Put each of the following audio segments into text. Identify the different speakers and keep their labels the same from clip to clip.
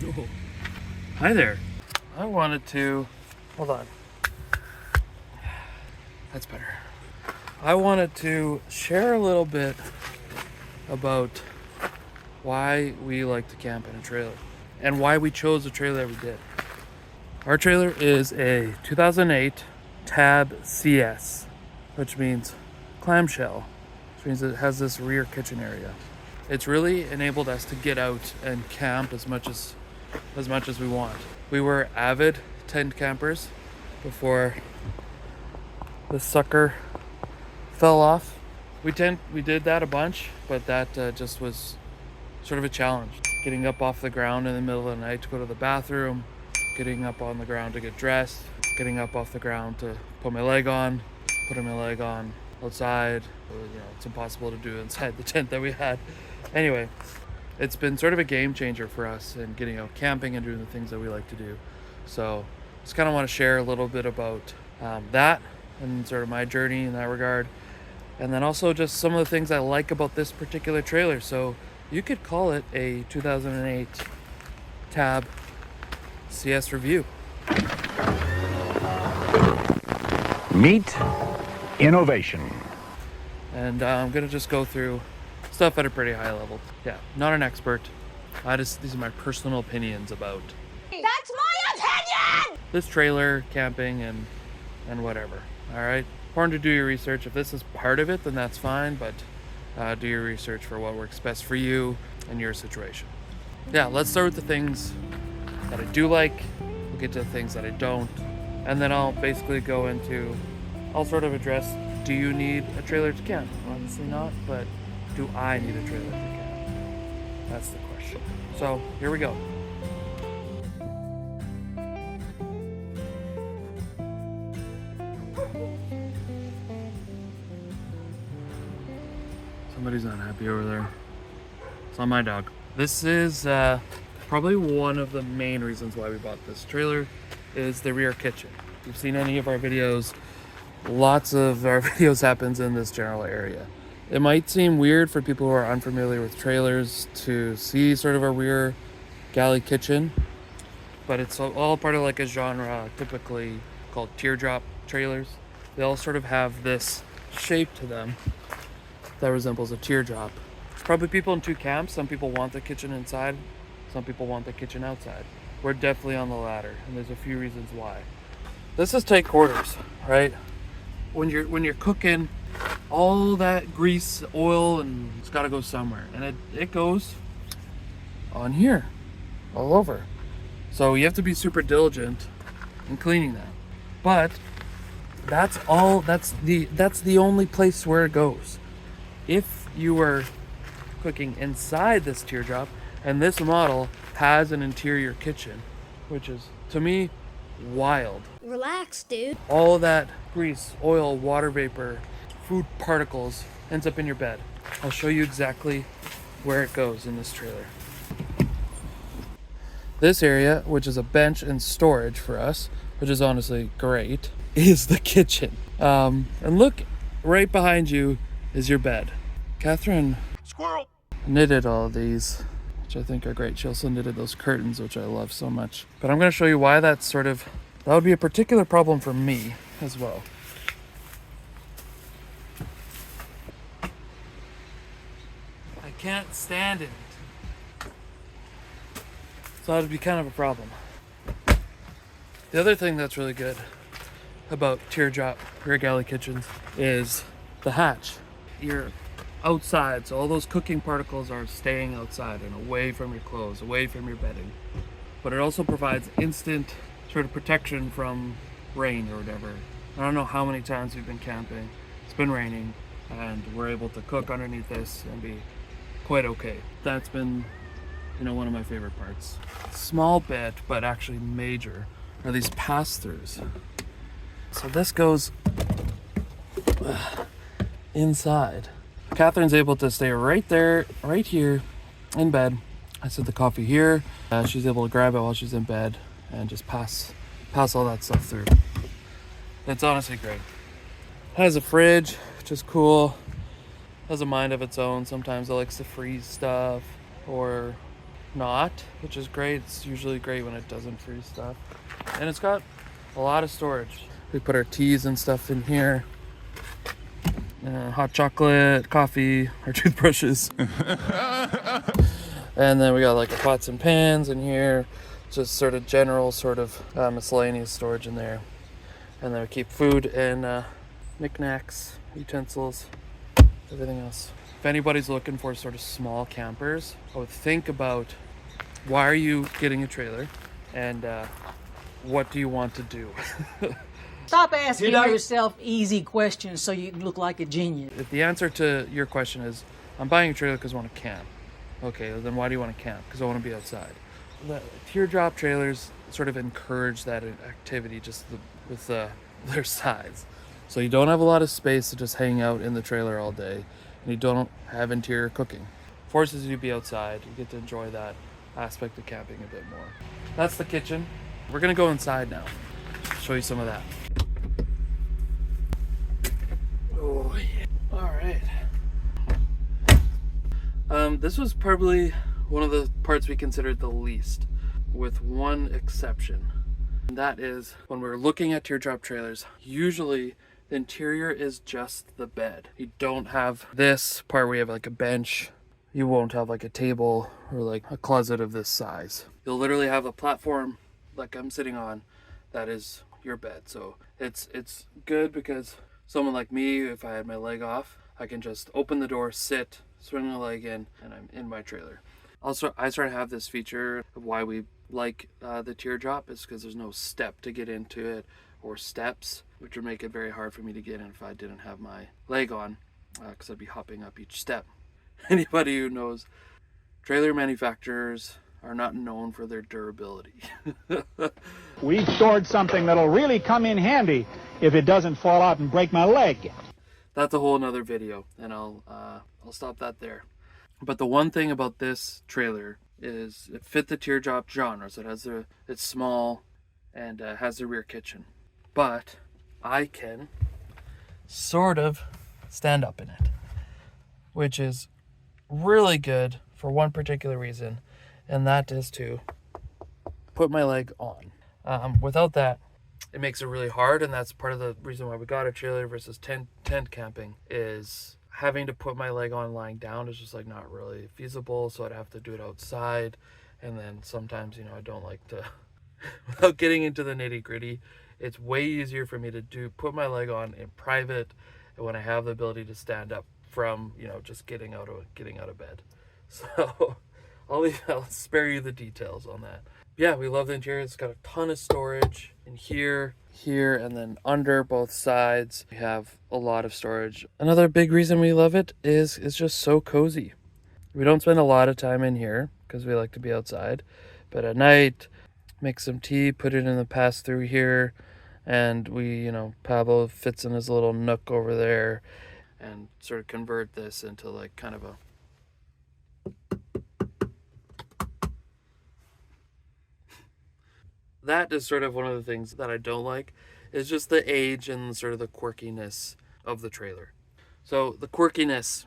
Speaker 1: Oh. Hi there. I wanted to, hold on. That's better. I wanted to share a little bit about why we like to camp in a trailer and why we chose the trailer that we did. Our trailer is a 2008 Tab CS, which means clamshell, which means it has this rear kitchen area. It's really enabled us to get out and camp as much as we want. We were avid tent campers before the sucker fell off. We did that a bunch, but that just was sort of a challenge. Getting up off the ground in the middle of the night to go to the bathroom, getting up on the ground to get dressed, getting up off the ground to putting my leg on outside. It's impossible to do inside the tent that we had. Anyway, it's been sort of a game changer for us in getting out camping and doing the things that we like to do. So just kind of want to share a little bit about that and sort of my journey in that regard. And then also just some of the things I like about this particular trailer. So you could call it a 2008 Tab CS review.
Speaker 2: Meet innovation.
Speaker 1: And I'm going to just go through stuff at a pretty high level. Yeah, not an expert. These are my personal opinions about
Speaker 3: That's my opinion!
Speaker 1: this trailer, camping, and whatever. All right? Important to do your research. If this is part of it, then that's fine, but do your research for what works best for you and your situation. Yeah, let's start with the things that I do like. We'll get to the things that I don't. And then I'll basically I'll sort of address, do you need a trailer to camp? Obviously not, but do I need a trailer to camp? That's the question. So here we go. Somebody's not happy over there. It's not my dog. This is probably one of the main reasons why we bought this trailer is the rear kitchen. If you've seen any of our videos, lots of our videos happens in this general area. It might seem weird for people who are unfamiliar with trailers to see sort of a rear galley kitchen, but it's all part of like a genre typically called teardrop trailers. They all sort of have this shape to them that resembles a teardrop. There's probably people in two camps. Some people want the kitchen inside, some people want the kitchen outside. We're definitely on the latter, and there's a few reasons why. This is tight quarters, right? When you're cooking, all that grease, oil, and it's got to go somewhere, and it goes on here, all over. So you have to be super diligent in cleaning that. But that's the only place where it goes. If you were cooking inside this teardrop, and this model has an interior kitchen, which is, to me, wild.
Speaker 3: Relax, dude.
Speaker 1: All that grease, oil, water vapor, food particles ends up in your bed. I'll show you exactly where it goes in this trailer. This area, which is a bench and storage for us, which is honestly great, is the kitchen. And look, right behind you is your bed. Catherine
Speaker 2: Squirrel.
Speaker 1: knitted all of these, which I think are great. She also knitted those curtains, which I love so much. But I'm going to show you why that would be a particular problem for me as well. I can't stand it. So that would be kind of a problem. The other thing that's really good about teardrop rear galley kitchens is the hatch. You're outside, so all those cooking particles are staying outside and away from your clothes, away from your bedding. But it also provides instant sort of protection from rain or whatever. I don't know how many times we've been camping. It's been raining and we're able to cook underneath this and be quite okay. That's been, one of my favorite parts. Small bit, but actually major, are these pass-throughs. So this goes inside. Catherine's able to stay right there, right here in bed. I set the coffee here. She's able to grab it while she's in bed and just pass all that stuff through. It's honestly great. It has a fridge, which is cool. It has a mind of its own. Sometimes it likes to freeze stuff, or not, which is great. It's usually great when it doesn't freeze stuff. And it's got a lot of storage. We put our teas and stuff in here. Hot chocolate, coffee, our toothbrushes. And then we got like our pots and pans in here. Just sort of general sort of miscellaneous storage in there. And then we keep food and knickknacks, utensils, everything else. If anybody's looking for sort of small campers, I would think about why are you getting a trailer and what do you want to do?
Speaker 4: Stop asking yourself easy questions so you look like a genius.
Speaker 1: If the answer to your question is, I'm buying a trailer because I want to camp. Okay, well then why do you want to camp? Because I want to be outside. The teardrop trailers sort of encourage that activity just with their size. So you don't have a lot of space to just hang out in the trailer all day, and you don't have interior cooking. Forces you to be outside. You get to enjoy that aspect of camping a bit more. That's the kitchen. We're gonna go inside now. Show you some of that. Oh yeah. All right. This was probably one of the parts we considered the least, with one exception. And that is when we're looking at teardrop trailers, usually the interior is just the bed. You don't have this part where you have like a bench. You won't have like a table or like a closet of this size. You'll literally have a platform like I'm sitting on that is your bed. So it's good because someone like me, if I had my leg off, I can just open the door, sit, swing my leg in, and I'm in my trailer. Also, I sort of have this feature of why we like the teardrop is because there's no step to get into it or steps, which would make it very hard for me to get in if I didn't have my leg on, because I'd be hopping up each step. Anybody who knows, trailer manufacturers are not known for their durability.
Speaker 2: We've stored something that'll really come in handy if it doesn't fall out and break my leg.
Speaker 1: That's a whole nother video, and I'll stop that there. But the one thing about this trailer is it fit the teardrop genre. So it's small and has the rear kitchen, but I can sort of stand up in it, which is really good for one particular reason, and that is to put my leg on. Without that, it makes it really hard, and that's part of the reason why we got a trailer versus tent camping, is having to put my leg on lying down is just like not really feasible. So I'd have to do it outside, and then sometimes, you know, I don't like to without getting into the nitty gritty, it's way easier for me to put my leg on in private and when I have the ability to stand up from, you know, just getting out of bed. So I'll spare you the details on that. Yeah, we love the interior. It's got a ton of storage in here, and then under both sides. We have a lot of storage. Another big reason we love it is it's just so cozy. We don't spend a lot of time in here because we like to be outside, but at night, make some tea, put it in the pass-through here, and Pablo fits in his little nook over there and sort of convert this into like kind of a that is sort of one of the things that I don't like, is just the age and sort of the quirkiness of the trailer. So the quirkiness,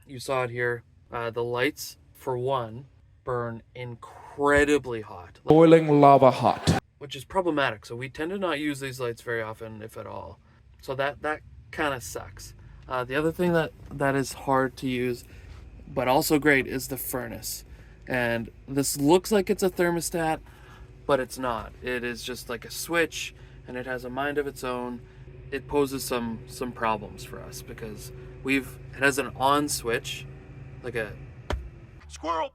Speaker 1: you saw it here. The lights, for one, burn incredibly hot.
Speaker 5: Boiling lava hot.
Speaker 1: Which is problematic. So we tend to not use these lights very often, if at all. So that kind of sucks. The other thing that is hard to use, but also great, is the furnace. And this looks like it's a thermostat, but it's not. It is just like a switch, and it has a mind of its own. It poses some problems for us because it has an on switch, like a
Speaker 2: Squirrel.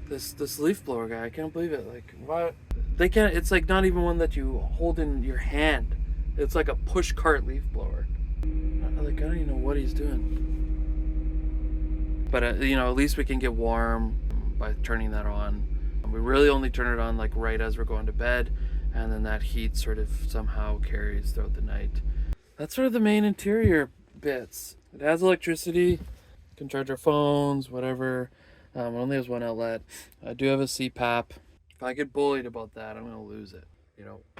Speaker 1: This leaf blower guy, I can't believe it. Like, why they can't? It's like not even one that you hold in your hand. It's like a push cart leaf blower. Like, I don't even know what he's doing. But at least we can get warm by turning that on. We really only turn it on like right as we're going to bed, and then that heat sort of somehow carries throughout the night. That's sort of the main interior bits. It has electricity, you can charge our phones, whatever. It only has one outlet. I do have a CPAP. If I get bullied about that, I'm gonna lose it.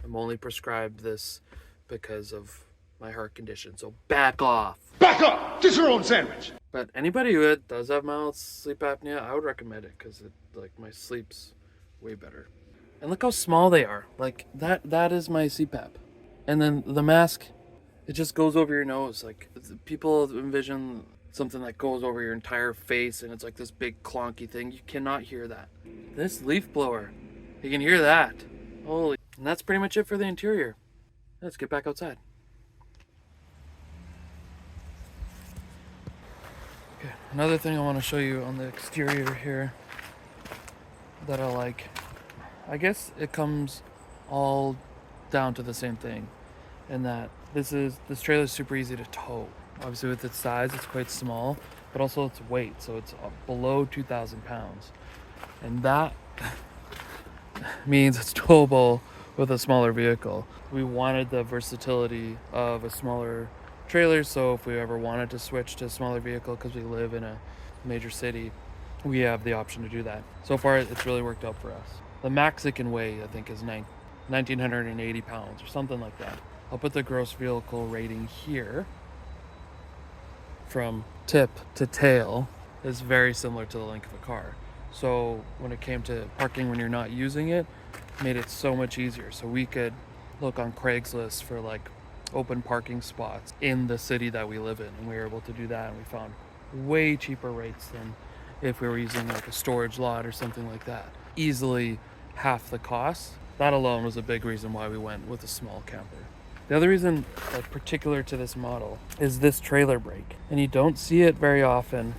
Speaker 1: I'm only prescribed this because of my heart condition, so back off.
Speaker 5: Back up! Get your own sandwich!
Speaker 1: But anybody who does have mild sleep apnea, I would recommend it because like my sleep's way better. And look how small they are. Like that is my CPAP. And then the mask, it just goes over your nose. Like people envision something that goes over your entire face and it's like this big clunky thing. You cannot hear that. This leaf blower, you can hear that. Holy. And that's pretty much it for the interior. Let's get back outside. Okay, another thing I want to show you on the exterior here that I like. I guess it comes all down to the same thing, in that this trailer is super easy to tow. Obviously with its size, it's quite small, but also its weight, so it's below 2,000 pounds. And that means it's towable with a smaller vehicle. We wanted the versatility of a smaller trailer, so if we ever wanted to switch to a smaller vehicle because we live in a major city, we have the option to do that. So far, it's really worked out for us. The max it can weigh, I think, is 1,980 pounds or something like that. I'll put the gross vehicle rating here. From tip to tail is very similar to the length of a car. So when it came to parking when you're not using it, made it so much easier. So we could look on Craigslist for like open parking spots in the city that we live in, and we were able to do that, and we found way cheaper rates than if we were using like a storage lot or something like that. Easily half the cost. That alone was a big reason why we went with a small camper. The other reason, like particular to this model, is this trailer brake, and you don't see it very often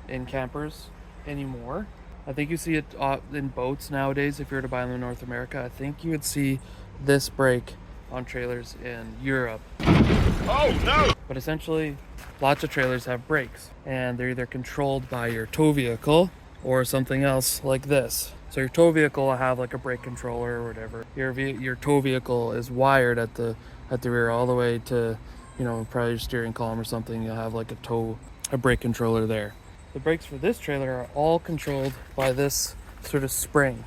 Speaker 1: in campers anymore. I think you see it in boats nowadays. If you were to buy them in North America, I think you would see this brake on trailers in Europe.
Speaker 5: Oh, no!
Speaker 1: But essentially, lots of trailers have brakes, and they're either controlled by your tow vehicle or something else like this. So your tow vehicle will have like a brake controller or whatever. Your tow vehicle is wired at the rear all the way to, you know, probably your steering column or something. You'll have like a brake controller there. The brakes for this trailer are all controlled by this sort of spring.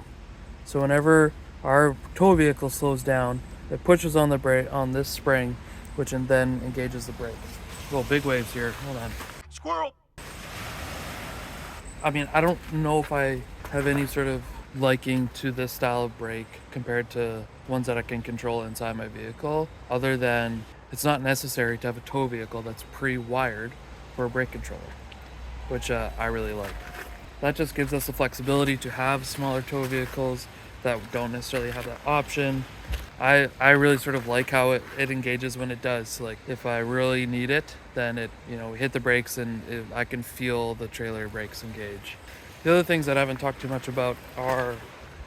Speaker 1: So whenever our tow vehicle slows down, it pushes on the brake on this spring, which then engages the brake. Well, big waves here. Hold on.
Speaker 5: Squirrel!
Speaker 1: I mean, I don't know if I have any sort of liking to this style of brake compared to ones that I can control inside my vehicle, other than it's not necessary to have a tow vehicle that's pre-wired for a brake controller, which I really like. That just gives us the flexibility to have smaller tow vehicles that don't necessarily have that option. I really sort of like how it engages when it does. Like if I really need it, then it, you know, hit the brakes and I can feel the trailer brakes engage. The other things that I haven't talked too much about are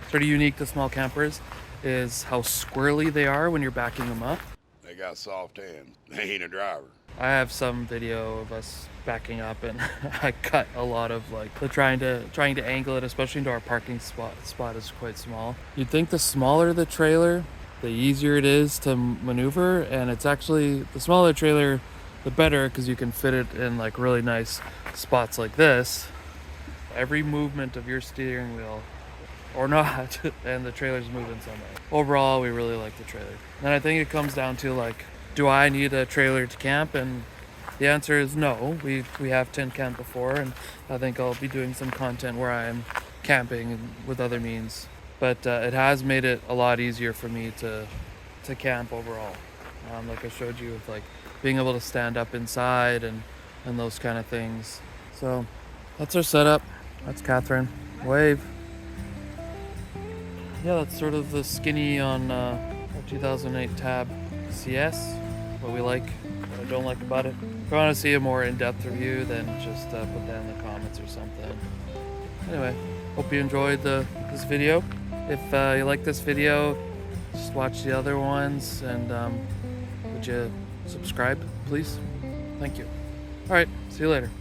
Speaker 1: sort of unique to small campers is how squirrely they are when you're backing them up.
Speaker 5: They got soft hands. They ain't a driver.
Speaker 1: I have some video of us backing up, and I cut a lot of like the trying to angle it, especially into our parking spot is quite small. You'd think the smaller the trailer, the easier it is to maneuver, and it's actually the smaller the trailer, the better, because you can fit it in like really nice spots like this. Every movement of your steering wheel or not, and the trailer's moving somewhere. Overall, we really like the trailer. And I think it comes down to like, do I need a trailer to camp? And the answer is no. We have tent camped before, and I think I'll be doing some content where I am camping with other means. But it has made it a lot easier for me to camp overall. Like I showed you, with like being able to stand up inside and those kind of things. So that's our setup. That's Catherine. Wave. Yeah, that's sort of the skinny on our 2008 Tab TCS. What we like, what I don't like about it. If you want to see a more in-depth review, then just put that in the comments or something. Anyway, hope you enjoyed this video. If you like this video, just watch the other ones, and would you subscribe, please? Thank you. All right, see you later.